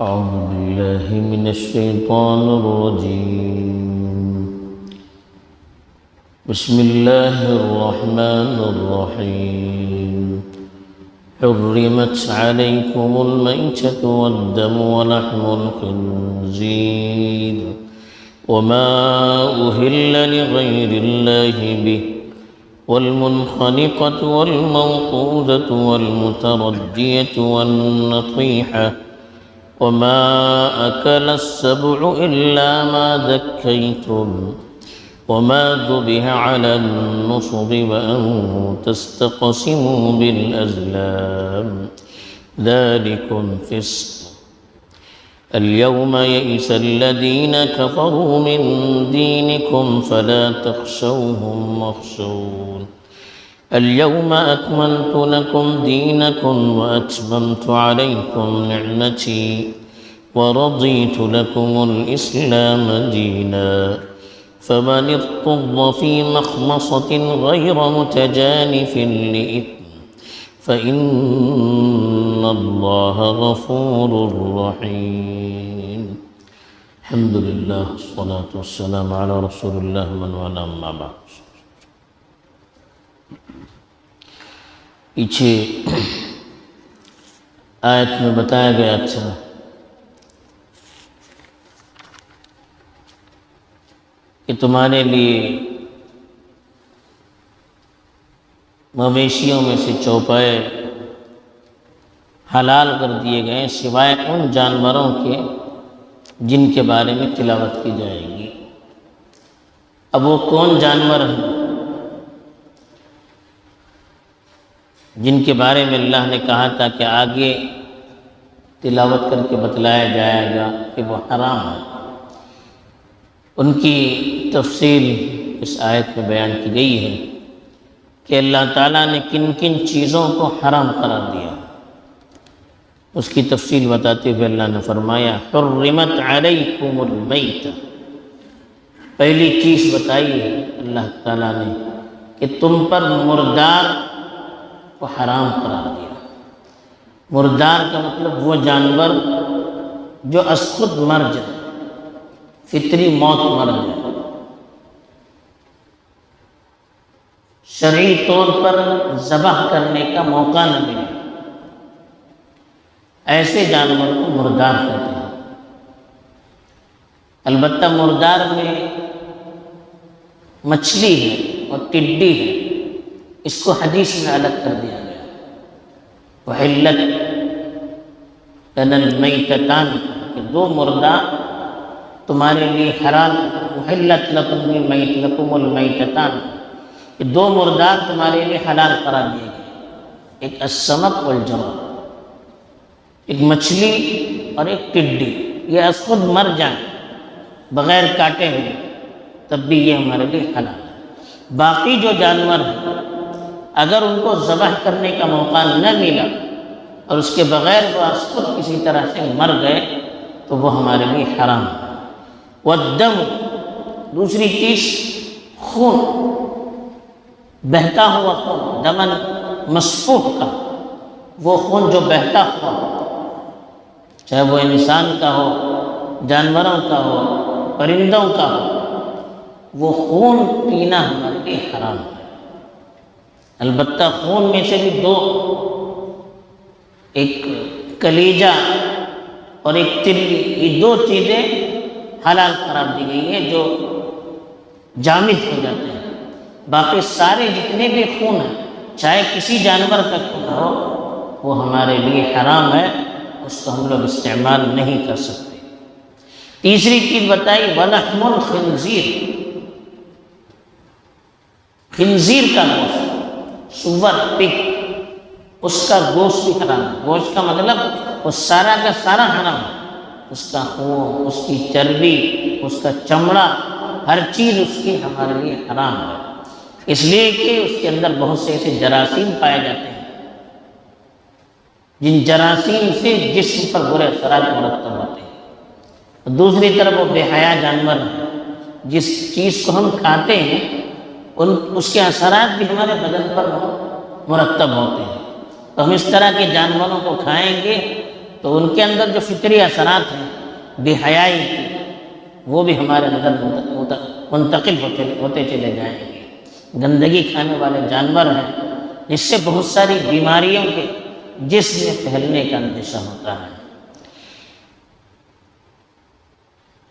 أعوذ بالله من الشيطان الرجيم. بسم الله الرحمن الرحيم. حرمت عليكم الميتة والدم ولحم الخنزير وما أهل لغير الله به والمنخنقة والموقوذة والمتردية والنطيحة وما أكل السبع إلا ما ذكيتم وما ذبح على النصب وأن تستقسموا بالأزلام ذلكم فسق. اليوم يئس الذين كفروا من دينكم فلا تخشوهم واخشون. اليوم أكملت لكم دينكم وأتممت عليكم نعمتي ورضيت لكم الإسلام دينا. فمن اضطر في مخمصة غير متجانف لإثم فإن الله غفور رحيم. الحمد لله والصلاة والسلام على رسول الله من والاه أما بعد. پیچھے آیت میں بتایا گیا تھا کہ تمہارے لیے مویشیوں میں سے چوپائے حلال کر دیے گئے سوائے ان جانوروں کے جن کے بارے میں تلاوت کی جائے گی. اب وہ کون جانور ہیں جن کے بارے میں اللہ نے کہا تھا کہ آگے تلاوت کر کے بتلایا جائے گا کہ وہ حرام ہے؟ ان کی تفصیل اس آیت میں بیان کی گئی ہے کہ اللہ تعالیٰ نے کن کن چیزوں کو حرام قرار دیا. اس کی تفصیل بتاتے ہوئے اللہ نے فرمایا حرمت علیکم المیت. پہلی چیز بتائی ہے اللہ تعالیٰ نے کہ تم پر مردار کو حرام قرار دیا. مردار کا مطلب وہ جانور جو از خود مر جائے، فطری موت مر جائے، شرعی طور پر ذبح کرنے کا موقع نہ ملے، ایسے جانور کو مردار کہتے ہیں. البتہ مردار میں مچھلی ہے اور ٹڈی ہے، اس کو حدیث میں الگ کر دیا گیا. وحلت لنا المیتتان، کہ دو مردہ تمہارے لیے حرام. وحلت لکم المیتتان، کہ دو مردار تمہارے لیے حلال قرار دیے گئے. ایک السمک والجمر، ایک مچھلی اور ایک ٹڈی. یہ از خود مر جائیں بغیر کاٹے ہوئے تب بھی یہ ہمارے لیے حلال ہے. باقی جو جانور ہیں اگر ان کو ذبح کرنے کا موقع نہ ملا اور اس کے بغیر وہ از خود کسی طرح سے مر گئے تو وہ ہمارے لیے حرام ہے. والدم، دوسری چیز خون، بہتا ہوا خون، دمن مسفوح کا، وہ خون جو بہتا ہوا، چاہے وہ انسان کا ہو، جانوروں کا ہو، پرندوں کا ہو، وہ خون پینا ہمارے لیے حرام ہے. البتہ خون میں سے بھی دو، ایک کلیجہ اور ایک تلی، یہ دو چیزیں حلال قرار دی گئی ہیں جو جامد ہو جاتے ہیں. باقی سارے جتنے بھی خون ہیں چاہے کسی جانور کا خون ہو وہ ہمارے لیے حرام ہے، اس کو ہم لوگ استعمال نہیں کر سکتے. تیسری چیز بتائی ولحم الخنزیر، خنزیر کا گوشت، سور، پگ، اس کا گوشت بھی حرام ہے. گوشت کا مطلب وہ سارا کا سارا حرام ہے. اس کا خون، اس کی چربی، اس کا چمڑا، ہر چیز اس کی ہمارے لیے حرام ہے. اس لیے کہ اس کے اندر بہت سے ایسے جراثیم پائے جاتے ہیں جن جراثیم سے جسم پر برے اثرات مرتب ہوتے ہیں. دوسری طرف وہ بے حیا جانور ہیں، جس چیز کو ہم کھاتے ہیں اس کے اثرات بھی ہمارے بدن پر مرتب ہوتے ہیں. تو ہم اس طرح کے جانوروں کو کھائیں گے تو ان کے اندر جو فطری اثرات ہیں بے حیائی کی، وہ بھی ہمارے اندر منتقل ہوتے چلے جائیں گے۔ گندگی کھانے والے جانور ہیں جس سے بہت ساری بیماریوں کے جسم میں پھیلنے کا اندیشہ ہوتا ہے۔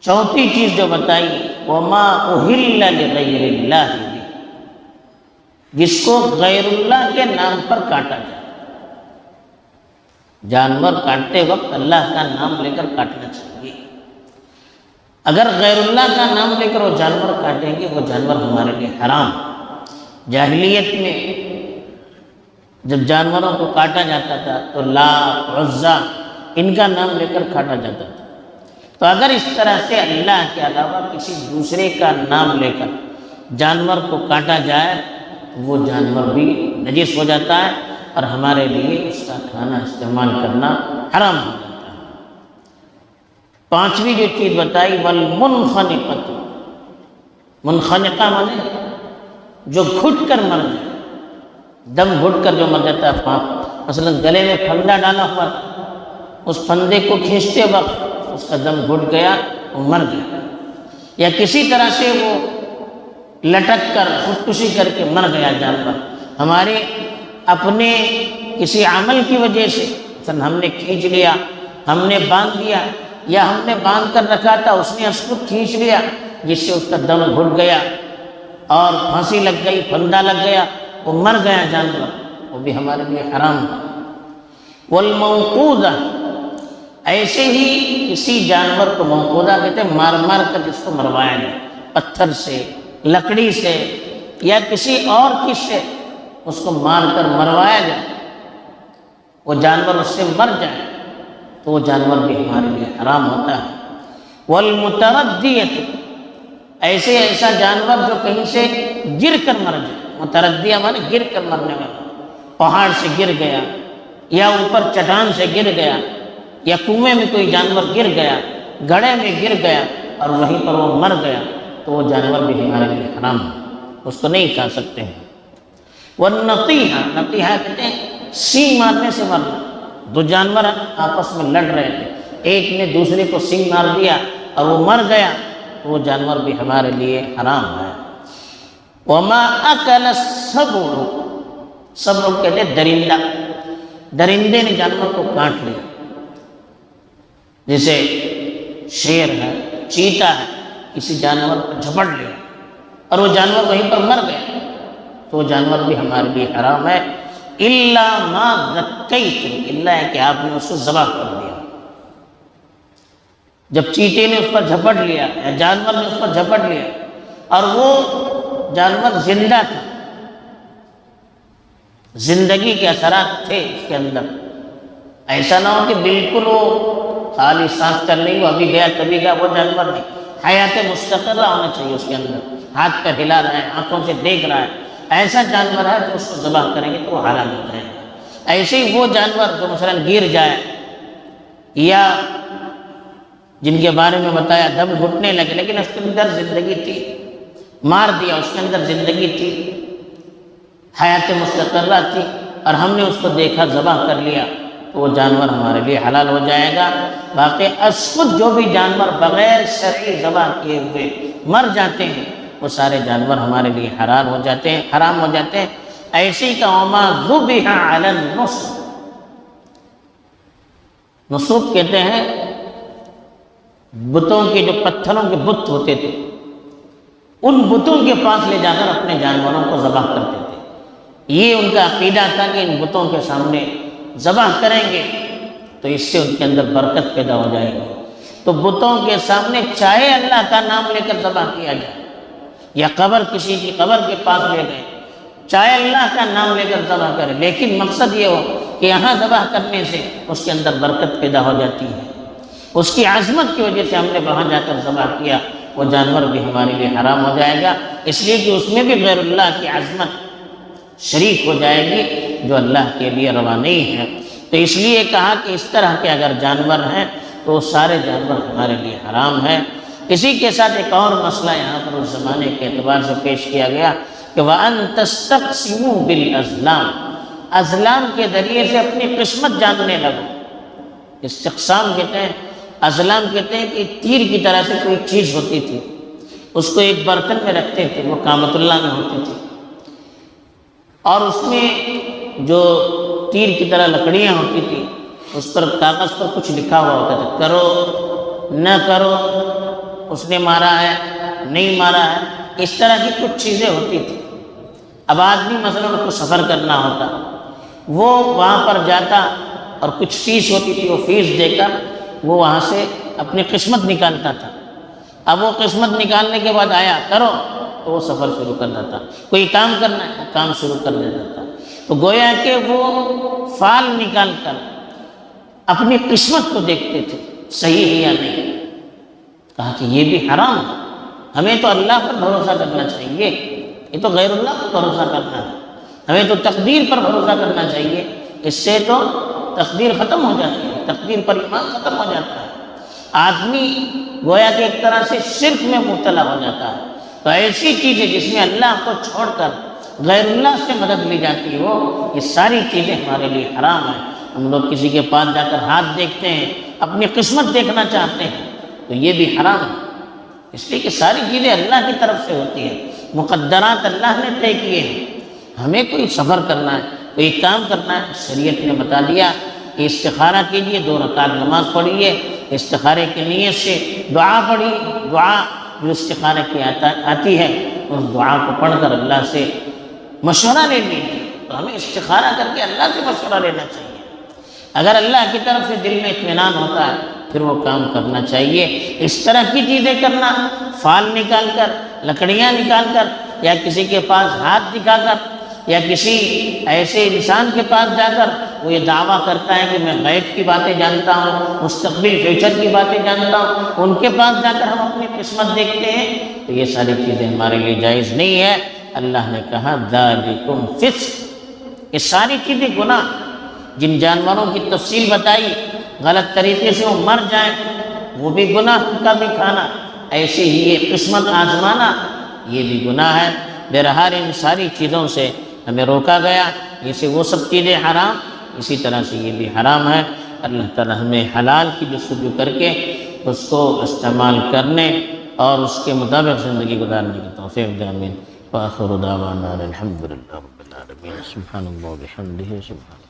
چوتھی چیز جو بتائی، وَمَا أُهِلَّ لِغَيْرِ اللَّهِ بِهِ، جس کو غیر اللہ کے نام پر کاٹا جائے۔ جانور کاٹتے وقت اللہ کا نام لے کر کاٹنا چاہیے۔ اگر غیر اللہ کا نام لے کر وہ جانور کاٹیں گے، وہ جانور ہمارے لیے حرام۔ جاہلیت میں جب جانوروں کو کاٹا جاتا تھا تو لات، عزیٰ ان کا نام لے کر کاٹا جاتا تھا۔ تو اگر اس طرح سے اللہ کے علاوہ کسی دوسرے کا نام لے کر جانور کو کاٹا جائے تو وہ جانور بھی نجس ہو جاتا ہے اور ہمارے لیے اس کا کھانا استعمال کرنا حرام ہو جاتا ہے۔ پانچویں جو چیز بتائی، والمنخنقۃ، منخنقہ مانے جو گھٹ کر مر جائے، دم گھٹ کر جو مر جاتا ہے۔ مثلا گلے میں پھندا ڈالا ہوا تھا، اس پھندے کو کھینچتے وقت اس کا دم گھٹ گیا، وہ مر گیا، یا کسی طرح سے وہ لٹک کر خودکشی کر کے مر گیا جانور، ہمارے اپنے کسی عمل کی وجہ سے، مثلا ہم نے کھینچ لیا، ہم نے باندھ دیا، یا ہم نے باندھ کر رکھا تھا، اس نے اس کو کھینچ لیا جس سے اس کا دم گھٹ گیا اور پھانسی لگ گئی، پھندا لگ گیا، وہ مر گیا جانور، وہ بھی ہمارے لیے حرام ہے۔ والموقوذہ، ایسے ہی کسی جانور کو موقوذہ کہتے ہیں مار مار کر جس کو مروایا جائے، پتھر سے، لکڑی سے یا کسی اور چیز سے اس کو مار کر مروایا جائے، وہ جانور اس سے مر جائے تو وہ جانور بھی ہمارے لیے حرام ہوتا ہے۔ والمتردیۃ، ایسا جانور جو کہیں سے گر کر مر جائے، متردیہ مانے گر کر مرنے والا، پہاڑ سے گر گیا یا اوپر چٹان سے گر گیا یا کنویں میں کوئی جانور گر گیا، گڑھے میں گر گیا اور وہیں پر وہ مر گیا تو وہ جانور بھی ہمارے لیے حرام ہے، اس کو نہیں کھا سکتے ہیں۔ والنطیحہ، نطیحہ کہتے ہیں سینگ مارنے سے مرنا، دو جانور آپس میں لڑ رہے تھے، ایک نے دوسرے کو سینگ مار دیا اور وہ مر گیا تو وہ جانور بھی ہمارے لیے حرام ہے۔ وما اکل السبع، سبع کہتے ہیں درندہ، درندے نے جانور کو کاٹ لیا، جیسے شیر ہے، چیتا ہے، کسی جانور کو جھپٹ لیا اور وہ جانور وہیں پر مر گیا تو وہ جانور بھی ہمارے لیے حرام ہے۔ الا ما ذکیتم، الا ہے کہ آپ نے اس کو ذبح کر دیا۔ جب چیتے نے اس پر جھپٹ لیا یا جانور نے اس پر جھپٹ لیا اور وہ جانور زندہ تھا، زندگی کے اثرات تھے اس کے اندر، ایسا نہ ہو کہ بالکل وہ خالی سانس چل رہی، وہ ابھی گیا کبھی گیا، وہ جانور نہیں، حیات مستقرہ ہونا چاہیے اس کے اندر، ہاتھ پہ ہلا رہا ہے، آنکھوں سے دیکھ رہا ہے، ایسا جانور ہے تو اس کو ذبح کریں گے تو وہ حلال ہو جائے گا۔ ایسے ہی وہ جانور جو مثلا گر جائے یا جن کے بارے میں بتایا دم گھٹنے لگے لیکن اس کے اندر زندگی تھی، مار دیا، اس کے اندر زندگی تھی، حیات مستقرہ تھی اور ہم نے اس کو دیکھا ذبح کر لیا تو وہ جانور ہمارے لیے حلال ہو جائے گا۔ باقی اسخود جو بھی جانور بغیر شرعی ذبح کیے ہوئے مر جاتے ہیں وہ سارے جانور ہمارے لیے حرام ہو جاتے ہیں۔ ایسی کا وما ذبح علی النصب، نصب کہتے ہیں بتوں کے، جو پتھروں کے بت ہوتے تھے ان بتوں کے پاس لے جا کر اپنے جانوروں کو ذبح کرتے تھے، یہ ان کا عقیدہ تھا کہ ان بتوں کے سامنے ذبح کریں گے تو اس سے ان کے اندر برکت پیدا ہو جائے گی۔ تو بتوں کے سامنے چاہے اللہ کا نام لے کر ذبح کیا جائے یا قبر، کسی کی قبر کے پاس لے گئے، چاہے اللہ کا نام لے کر ذبح کرے، لیکن مقصد یہ ہو کہ یہاں ذبح کرنے سے اس کے اندر برکت پیدا ہو جاتی ہے، اس کی عظمت کی وجہ سے ہم نے وہاں جا کر ذبح کیا، وہ جانور بھی ہمارے لیے حرام ہو جائے گا، اس لیے کہ اس میں بھی غیر اللہ کی عظمت شریک ہو جائے گی جو اللہ کے لیے روا نہیں ہے۔ تو اس لیے کہا کہ اس طرح کے اگر جانور ہیں تو سارے جانور ہمارے لیے حرام ہیں۔ اسی کے ساتھ ایک اور مسئلہ یہاں پر اس زمانے کے اعتبار سے پیش کیا گیا کہ وَأَن تَسْتَقْسِمُوا بِالْأَزْلَامِ، ازلام کے ذریعے سے اپنی قسمت جاننے لگو۔ استقسام کہتے ہیں، ازلام کہتے ہیں کہ تیر کی طرح سے کوئی چیز ہوتی تھی، اس کو ایک برتن میں رکھتے تھے، وہ کعبۃ اللہ میں ہوتی تھی، اور اس میں جو تیر کی طرح لکڑیاں ہوتی تھی اس پر کاغذ پر کچھ لکھا ہوا ہوتا تھا، کرو نہ کرو، اس نے مارا ہے نہیں مارا ہے، اس طرح کی کچھ چیزیں ہوتی تھی۔ اب آدمی مثلا اس کو سفر کرنا ہوتا، وہ وہاں پر جاتا اور کچھ فیس ہوتی تھی، وہ فیس دے کر وہ وہاں سے اپنی قسمت نکالتا تھا۔ اب وہ قسمت نکالنے کے بعد آیا کرو تو وہ سفر شروع کر دیتا، کوئی کام کرنا ہے وہ کام شروع کر دیتا تھا۔ تو گویا کہ وہ فال نکال کر اپنی قسمت کو دیکھتے تھے صحیح ہے یا نہیں۔ کہا کہ یہ بھی حرام ہے، ہمیں تو اللہ پر بھروسہ کرنا چاہیے، یہ تو غیر اللہ پر بھروسہ کرنا ہے، ہمیں تو تقدیر پر بھروسہ کرنا چاہیے، اس سے تو تقدیر ختم ہو جاتی ہے، تقدیر پر ایمان ختم ہو جاتا ہے، آدمی گویا کہ ایک طرح سے شرک میں مبتلا ہو جاتا ہے۔ تو ایسی چیزیں جس میں اللہ کو چھوڑ کر غیر اللہ سے مدد لی جاتی ہو، یہ ساری چیزیں ہمارے لیے حرام ہیں۔ ہم لوگ کسی کے پاس جا کر ہاتھ دیکھتے ہیں، اپنی قسمت دیکھنا چاہتے ہیں، تو یہ بھی حرام ہے، اس لیے کہ ساری چیزیں اللہ کی طرف سے ہوتی ہیں، مقدرات اللہ نے طے کیے ہیں۔ ہمیں کوئی سفر کرنا ہے، کوئی کام کرنا ہے، شریعت نے بتا دیا کہ استخارہ کیجیے، 2 رکعت نماز پڑھیے، استخارے کی نیت سے دعا پڑھی، دعا جو استخارہ کی آتی ہے اس دعا کو پڑھ کر اللہ سے مشورہ لے لیجیے۔ تو ہمیں استخارہ کر کے اللہ سے مشورہ لینا چاہیے، اگر اللہ کی طرف سے دل میں اطمینان ہوتا ہے پھر وہ کام کرنا چاہیے۔ اس طرح کی چیزیں کرنا، فال نکال کر، لکڑیاں نکال کر، یا کسی کے پاس ہاتھ دکھا کر، یا کسی ایسے انسان کے پاس جا کر وہ یہ دعویٰ کرتا ہے کہ میں غیب کی باتیں جانتا ہوں، مستقبل فیوچر کی باتیں جانتا ہوں، ان کے پاس جا کر ہم اپنی قسمت دیکھتے ہیں، تو یہ ساری چیزیں ہمارے لیے جائز نہیں ہے۔ اللہ نے کہا ذالکم فسق، یہ ساری چیزیں گناہ، جن جانوروں کی تفصیل بتائی غلط طریقے سے وہ مر جائیں وہ بھی گناہ، ان کا بھی کھانا، ایسے ہی یہ قسمت آزمانا یہ بھی گناہ ہے۔ بہرحال ان ساری چیزوں سے ہمیں روکا گیا، جیسے وہ سب چیزیں حرام اسی طرح سے یہ بھی حرام ہے۔ اللہ تعالی ہمیں حلال کی جستجو کر کے اس کو استعمال کرنے اور اس کے مطابق زندگی گزارنے کی توفیق دے، آمین۔ وآخر دعوانا الحمد للہ رب العالمین، سبحان اللہ و بحمدہ، سبحان